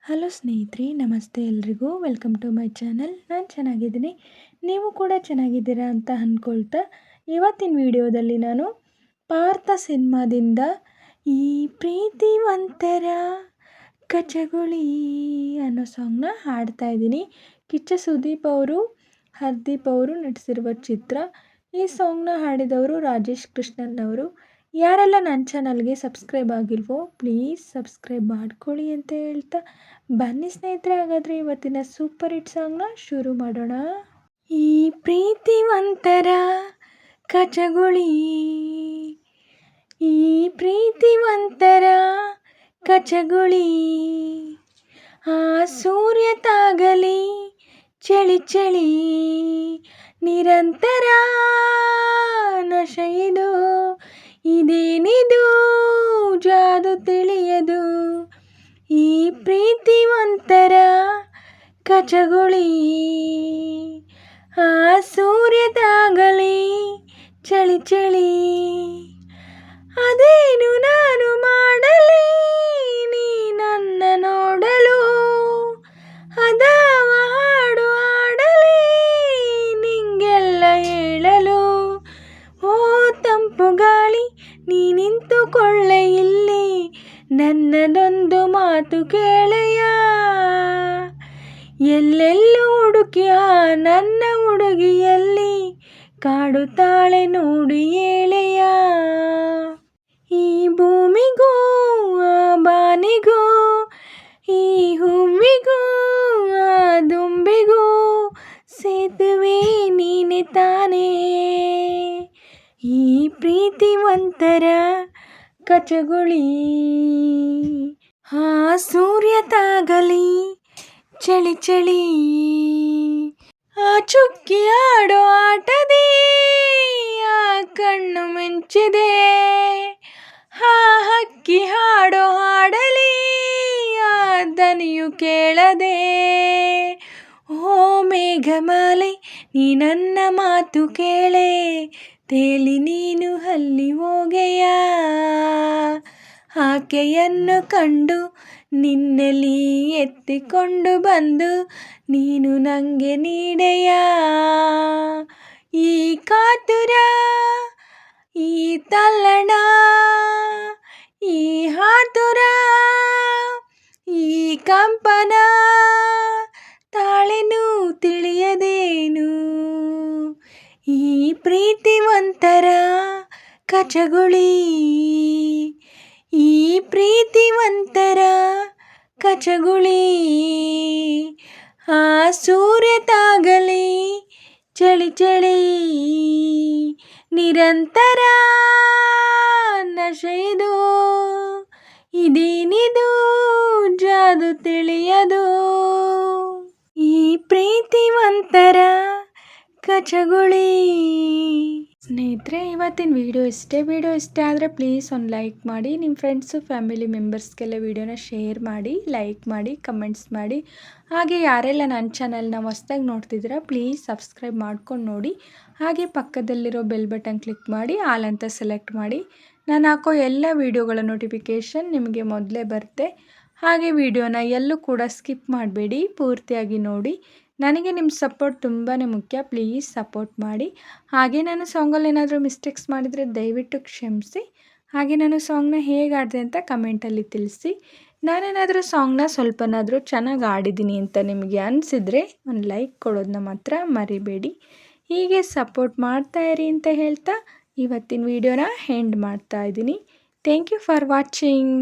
Hello ಸ್ನೇಹಿತರೆ, ನಮಸ್ತೆ ಎಲ್ರಿಗೂ. Welcome to my channel. ನಾನು ಚೆನ್ನಾಗಿದ್ದೀನಿ, ನೀವು ಕೂಡ ಚೆನ್ನಾಗಿದ್ದೀರಾ ಅಂತ ಅಂದ್ಕೊಳ್ತಾ ಇವತ್ತಿನ ವಿಡಿಯೋದಲ್ಲಿ ನಾನು ಪಾರ್ಥ ಸಿನಿಮಾದಿಂದ ಈ ಪ್ರೀತಿ ಒಂಥರ ಕಚಗುಳಿ ಅನ್ನೋ ಸಾಂಗ್ನ ಹಾಡ್ತಾ ಇದ್ದೀನಿ. ಕಿಚ್ಚ ಸುದೀಪ್ ಅವರು, ಹರ್ದೀಪ್ ಅವರು ನಟಿಸಿರುವ ಚಿತ್ರ. ಈ ಸಾಂಗ್ನ ಹಾಡಿದವರು ರಾಜೇಶ್ ಕೃಷ್ಣನ್ ಅವರು. ಯಾರೆಲ್ಲ ನನ್ನ ಚಾನಲ್ಗೆ ಸಬ್ಸ್ಕ್ರೈಬ್ ಆಗಿಲ್ವೋ ಪ್ಲೀಸ್ ಸಬ್ಸ್ಕ್ರೈಬ್ ಮಾಡ್ಕೊಳ್ಳಿ ಅಂತ ಹೇಳ್ತಾ ಬನ್ನಿ ಸ್ನೇಹಿತರೆ, ಹಾಗಾದರೆ ಇವತ್ತಿನ ಸೂಪರ್ ಹಿಟ್ ಸಾಂಗ್ನ ಶುರು ಮಾಡೋಣ. ಈ ಪ್ರೀತಿ ಒಂಥರ ಕಚಗುಳಿ, ಈ ಪ್ರೀತಿ ಒಂಥರ ಕಚಗುಳಿ, ಆ ಸೂರ್ಯ ತಾಗಲಿ ಚಳಿ ಚಳಿ, ನಿರಂತರ ನಶೆಯಿದು, ಇದೇನಿದು ಜಾದು ತಿಳಿಯದು. ಈ ಪ್ರೀತಿ ಒಂಥರ ಕಚಗುಳಿ, ಆ ಸೂರ್ಯದಾಗಲಿ ಚಳಿ ಚಳಿ, ಅದೇನು ನಾನು ಮಾಡಲಿ ನೀ ನನ್ನ ನೋಡಲು, ಅದಾವ ಹಾಡು ಹಾಡಲಿ ನಿಂಗೆಲ್ಲ ಹೇಳಲು. ಓ ತಂಪು ಗಾಳಿ ನೀ ನಿಂತುಕೊಳ್ಳೆ ಇಲ್ಲಿ, ನನ್ನದೊಂದು ಮಾತು ಕೇಳೆಯ, ಎಲ್ಲೆಲ್ಲೂ ಹುಡುಕಿಯ ನನ್ನ ಹುಡುಗಿಯಲ್ಲಿ, ಕಾಡುತ್ತಾಳೆ ನೋಡಿ ಏಳೆಯ. ಈ ಭೂಮಿಗೂ ಆ ಬಾನಿಗೂ, ಈ ಹೂವಿಗೂ ಆ ದುಂಬಿಗೂ ಸೇತುವೆ ನೀನೆ ತಾನೇ. ಈ ಪ್ರೀತಿ ಒಂಥರ ಕಚಗುಳಿ, ಆ ಸೂರ್ಯ ತಾಗಲಿ ಚಳಿ ಚಳಿ, ಆ ಚುಕ್ಕಿ ಆಡೋ ಆಟದಿ ಆ ಕಣ್ಣು ಮಿಂಚಿದೆ, ಆ ಹಕ್ಕಿ ಹಾಡೋ ಹಾಡಲಿ ಆ ದನಿಯು ಕೇಳದೆ. ಓ ಮೇಘಮಾಲೆ ನೀ ನನ್ನ ಮಾತು ಕೇಳೆ, ತೇಲಿ ನೀನು ಅಲ್ಲಿ ಹೋಗೆಯ, ಆಕೆಯನ್ನು ಕಂಡು ನಿನ್ನಲ್ಲಿ ಎತ್ತಿಕೊಂಡು ಬಂದು ನೀನು ನನಗೆ ನೀಡೆಯ. ಈ ಕಾತುರ, ಈ ತಲ್ಲಣ, ಈ ಆತುರ, ಈ ಕಂಪನ ತಾಳೆನು ತಿಳಿಯದೇನು. ಈ ಪ್ರೀತಿ ಒಂಥರ ಕಚಗುಳಿ, ಈ ಪ್ರೀತಿ ಒಂಥರ ಕಚಗುಳಿ, ಆ ಸೂರ್ಯ ತಾಗಲಿ ಚಳಿ ಚಳಿ, ನಿರಂತರ ನಶೆಯಿದು, ಇದೇನಿದು ಜಾದು ತಿಳಿಯದು. ಈ ಪ್ರೀತಿ ಒಂಥರ ಕಚಗುಳಿ. ಸ್ನೇಹಿತರೆ, ಇವತ್ತಿನ ವಿಡಿಯೋ ಇಷ್ಟ ಆದರೆ ಪ್ಲೀಸ್ ಒಂದು ಲೈಕ್ ಮಾಡಿ, ನಿಮ್ಮ ಫ್ರೆಂಡ್ಸು ಫ್ಯಾಮಿಲಿ ಮೆಂಬರ್ಸ್ಗೆಲ್ಲ ವಿಡಿಯೋನ ಶೇರ್ ಮಾಡಿ, ಲೈಕ್ ಮಾಡಿ, ಕಮೆಂಟ್ಸ್ ಮಾಡಿ. ಹಾಗೆ ಯಾರೆಲ್ಲ ನನ್ನ ಚಾನಲ್ನ ಹೊಸ್ದಾಗಿ ನೋಡ್ತಿದ್ದೀರಾ ಪ್ಲೀಸ್ ಸಬ್ಸ್ಕ್ರೈಬ್ ಮಾಡ್ಕೊಂಡು ನೋಡಿ. ಹಾಗೆ ಪಕ್ಕದಲ್ಲಿರೋ ಬೆಲ್ ಬಟನ್ ಕ್ಲಿಕ್ ಮಾಡಿ ಆಲ್ ಅಂತ ಸೆಲೆಕ್ಟ್ ಮಾಡಿ. ನಾನು ಹಾಕೋ ಎಲ್ಲ ವಿಡಿಯೋಗಳ ನೋಟಿಫಿಕೇಷನ್ ನಿಮಗೆ ಮೊದಲೇ ಬರುತ್ತೆ. ಹಾಗೆ ವಿಡಿಯೋನ ಎಲ್ಲೂ ಕೂಡ ಸ್ಕಿಪ್ ಮಾಡಬೇಡಿ, ಪೂರ್ತಿಯಾಗಿ ನೋಡಿ. ನನಗೆ ನಿಮ್ಮ ಸಪೋರ್ಟ್ ತುಂಬಾ ಮುಖ್ಯ, ಪ್ಲೀಸ್ ಸಪೋರ್ಟ್ ಮಾಡಿ. ಹಾಗೆ ನಾನು ಸಾಂಗಲ್ಲಿ ಏನಾದರೂ ಮಿಸ್ಟೇಕ್ಸ್ ಮಾಡಿದರೆ ದಯವಿಟ್ಟು ಕ್ಷಮಿಸಿ. ಹಾಗೆ ನಾನು ಸಾಂಗ್ನ ಹೇಗೆ ಆಡಿದೆ ಅಂತ ಕಮೆಂಟಲ್ಲಿ ತಿಳಿಸಿ. ನಾನೇನಾದರೂ ಸಾಂಗ್ನ ಸ್ವಲ್ಪನಾದರೂ ಚೆನ್ನಾಗಿ ಆಡಿದ್ದೀನಿ ಅಂತ ನಿಮಗೆ ಅನಿಸಿದರೆ ಒಂದು ಲೈಕ್ ಕೊಡೋದನ್ನ ಮಾತ್ರ ಮರಿಬೇಡಿ. ಹೀಗೆ ಸಪೋರ್ಟ್ ಮಾಡ್ತಾಯಿರಿ ಅಂತ ಹೇಳ್ತಾ ಇವತ್ತಿನ ವಿಡಿಯೋನ ಎಂಡ್ ಮಾಡ್ತಾ ಇದ್ದೀನಿ. Thank you for watching.